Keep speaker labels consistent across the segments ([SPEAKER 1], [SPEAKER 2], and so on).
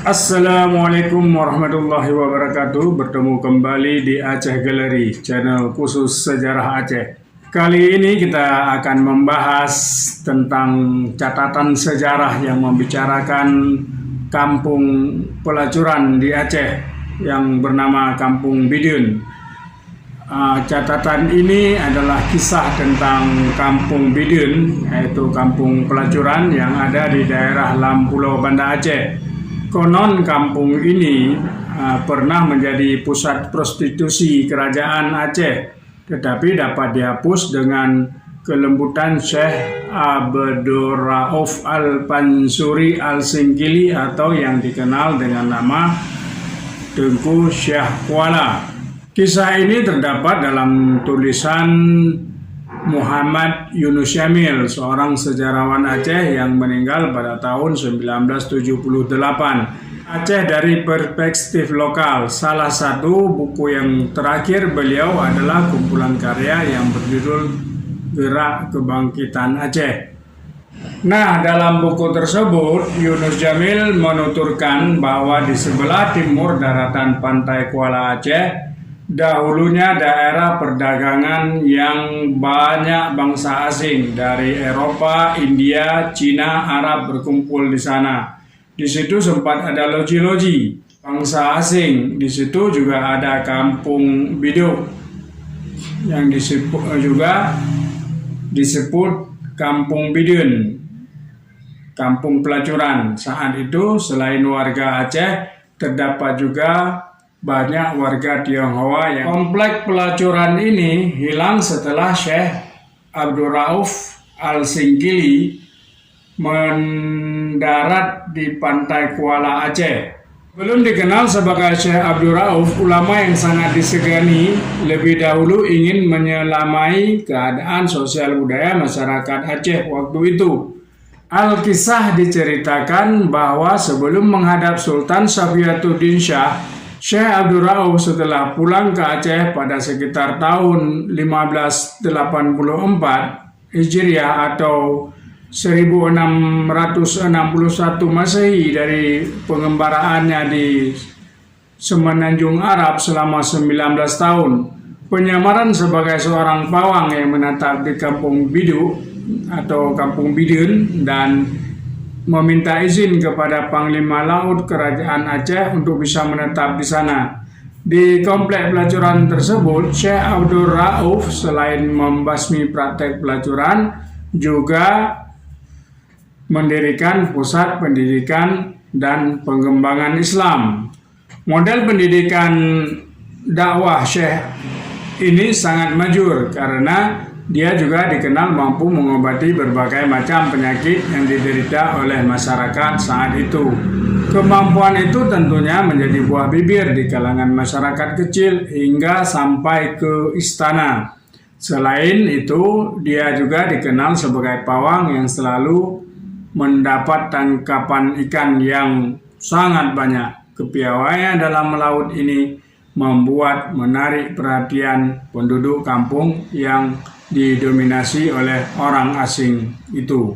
[SPEAKER 1] Assalamualaikum warahmatullahi wabarakatuh. Bertemu kembali di Aceh Gallery, channel khusus sejarah Aceh. Kali ini kita akan membahas tentang catatan sejarah yang membicarakan kampung pelacuran di Aceh yang bernama Kampung Bidun. Catatan ini adalah kisah tentang Kampung Bidun, yaitu kampung pelacuran yang ada di daerah Pulau Banda Aceh. Konon kampung ini pernah menjadi pusat prostitusi kerajaan Aceh, tetapi dapat dihapus dengan kelembutan Syekh Abdurrauf Al-Pansuri Al-Singkili atau yang dikenal dengan nama Tengku Syekh Kuala. Kisah ini terdapat dalam tulisan Muhammad Yunus Syamil, seorang sejarawan Aceh yang meninggal pada tahun 1978. Aceh dari perspektif lokal. Salah satu buku yang terakhir beliau adalah kumpulan karya yang berjudul Gerak Kebangkitan Aceh. Nah, dalam buku tersebut Yunus Syamil menuturkan bahwa di sebelah timur daratan pantai Kuala Aceh dahulunya daerah perdagangan yang banyak bangsa asing dari Eropa, India, Cina, Arab berkumpul di sana. Di situ sempat ada loji-loji bangsa asing. Di situ juga ada Kampung Biduk yang disebut Kampung Bidun, kampung pelacuran. Saat itu selain warga Aceh terdapat juga banyak warga Tionghoa yang komplek pelacuran ini hilang setelah Syekh Abdurrauf Al-Singkili mendarat di pantai Kuala Aceh. Belum dikenal sebagai Syekh Abdurrauf, ulama yang sangat disegani lebih dahulu ingin menyelamai keadaan sosial budaya masyarakat Aceh waktu itu. Al-Kisah diceritakan bahwa sebelum menghadap Sultan Safiyatuddin Shah, Syekh Abdurrauf setelah pulang ke Aceh pada sekitar tahun 1584 Hijriah atau 1661 Masehi dari pengembaraannya di Semenanjung Arab selama 19 tahun. Penyamaran sebagai seorang pawang yang menetap di Kampung Bidu atau Kampung Bidun dan meminta izin kepada Panglima Laut Kerajaan Aceh untuk bisa menetap di sana. Di komplek pelacuran tersebut, Syekh Abdurrauf selain membasmi praktek pelacuran, juga mendirikan pusat pendidikan dan pengembangan Islam. Model pendidikan dakwah Syekh ini sangat majur karena dia juga dikenal mampu mengobati berbagai macam penyakit yang diderita oleh masyarakat saat itu. Kemampuan itu tentunya menjadi buah bibir di kalangan masyarakat kecil hingga sampai ke istana. Selain itu, dia juga dikenal sebagai pawang yang selalu mendapat tangkapan ikan yang sangat banyak. Kepiawaiannya dalam melaut ini menarik perhatian penduduk kampung yang didominasi oleh orang asing itu.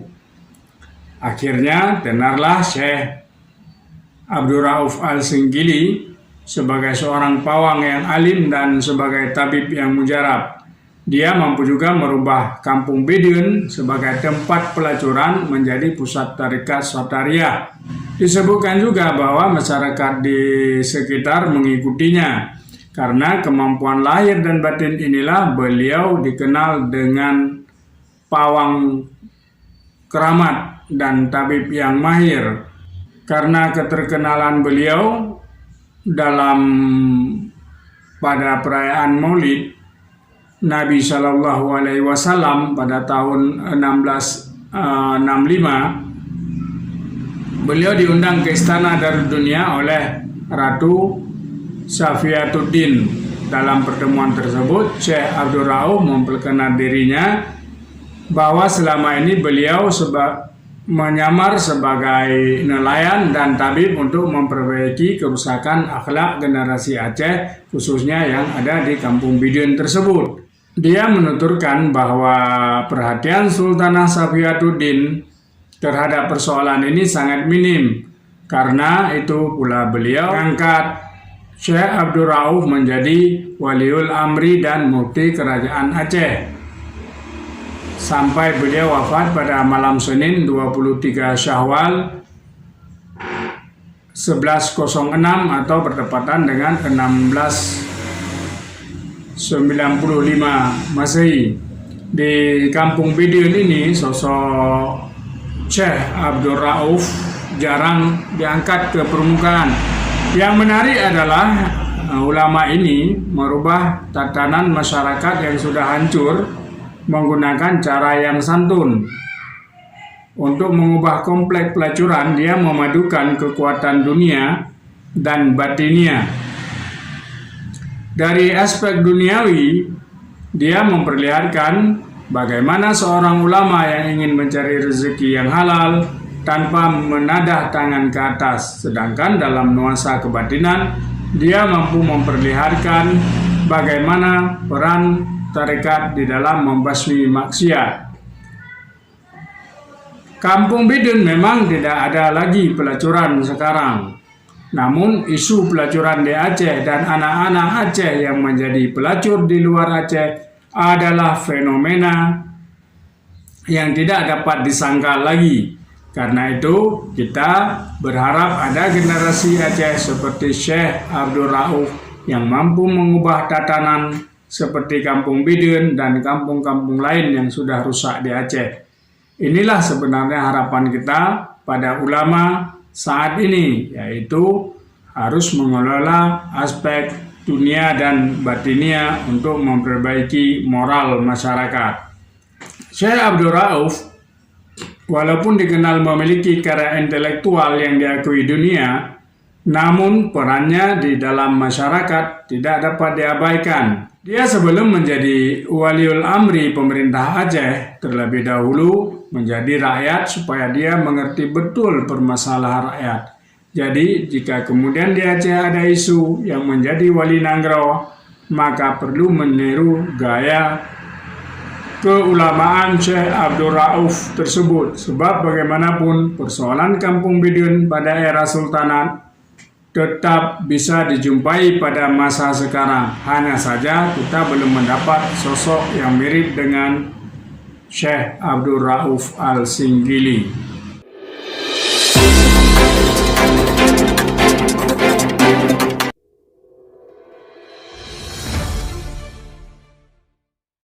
[SPEAKER 1] Akhirnya tenarlah Syekh Abdurrauf Al-Singkili sebagai seorang pawang yang alim dan sebagai tabib yang mujarab. Dia mampu juga merubah Kampung Bidun sebagai tempat pelacuran menjadi pusat tarekat Satariyah. Disebutkan juga bahwa masyarakat di sekitar mengikutinya. Karena kemampuan lahir dan batin inilah beliau dikenal dengan pawang keramat dan tabib yang mahir. Karena keterkenalan beliau pada perayaan Maulid Nabi Shallallahu Alaihi Wasallam pada tahun 1665, beliau diundang ke Istana Daruddunia oleh Ratu Safiyatuddin. Dalam pertemuan tersebut, Syekh Abdurrauf memperkenalkan dirinya bahwa selama ini beliau menyamar sebagai nelayan dan tabib untuk memperbaiki kerusakan akhlak generasi Aceh, khususnya yang ada di Kampung Bidun tersebut. Dia menuturkan bahwa perhatian Sultanah Safiyatuddin terhadap persoalan ini sangat minim. Karena itu pula beliau angkat Syekh Abdul Rauf menjadi Waliul Amri dan Mufti Kerajaan Aceh sampai beliau wafat pada malam Senin 23 Syawal 1106 atau bertepatan dengan 1695 Masehi. Di Kampung Bidin ini sosok Syekh Abdul Rauf jarang diangkat ke permukaan. Yang menarik adalah ulama ini merubah tatanan masyarakat yang sudah hancur menggunakan cara yang santun. Untuk mengubah kompleks pelacuran, dia memadukan kekuatan dunia dan batinia. Dari aspek duniawi, dia memperlihatkan bagaimana seorang ulama yang ingin mencari rezeki yang halal tanpa menadah tangan ke atas. Sedangkan dalam nuansa kebatinan, dia mampu memperlihatkan bagaimana peran tarekat di dalam membasmi maksiat. Kampung Bidin memang tidak ada lagi pelacuran sekarang. Namun isu pelacuran di Aceh dan anak-anak Aceh yang menjadi pelacur di luar Aceh adalah fenomena yang tidak dapat disangkal lagi. Karena itu kita berharap ada generasi Aceh seperti Syekh Abdul Rauf yang mampu mengubah tatanan seperti Kampung Bidin dan kampung-kampung lain yang sudah rusak di Aceh. Inilah sebenarnya harapan kita pada ulama saat ini, yaitu harus mengelola aspek dunia dan batinia untuk memperbaiki moral masyarakat. Syekh Abdul Rauf, walaupun dikenal memiliki karya intelektual yang diakui dunia, namun perannya di dalam masyarakat tidak dapat diabaikan. Dia sebelum menjadi Waliul Amri pemerintah Aceh, terlebih dahulu menjadi rakyat supaya dia mengerti betul permasalahan rakyat. Jadi jika kemudian di Aceh ada isu yang menjadi wali Nanggro, maka perlu meniru gaya keulamaan Syekh Abdul Rauf tersebut. Sebab bagaimanapun persoalan Kampung Bidin pada era Sultanat tetap bisa dijumpai pada masa sekarang. Hanya saja kita belum mendapat sosok yang mirip dengan Syekh Abdul Rauf Al-Singgili.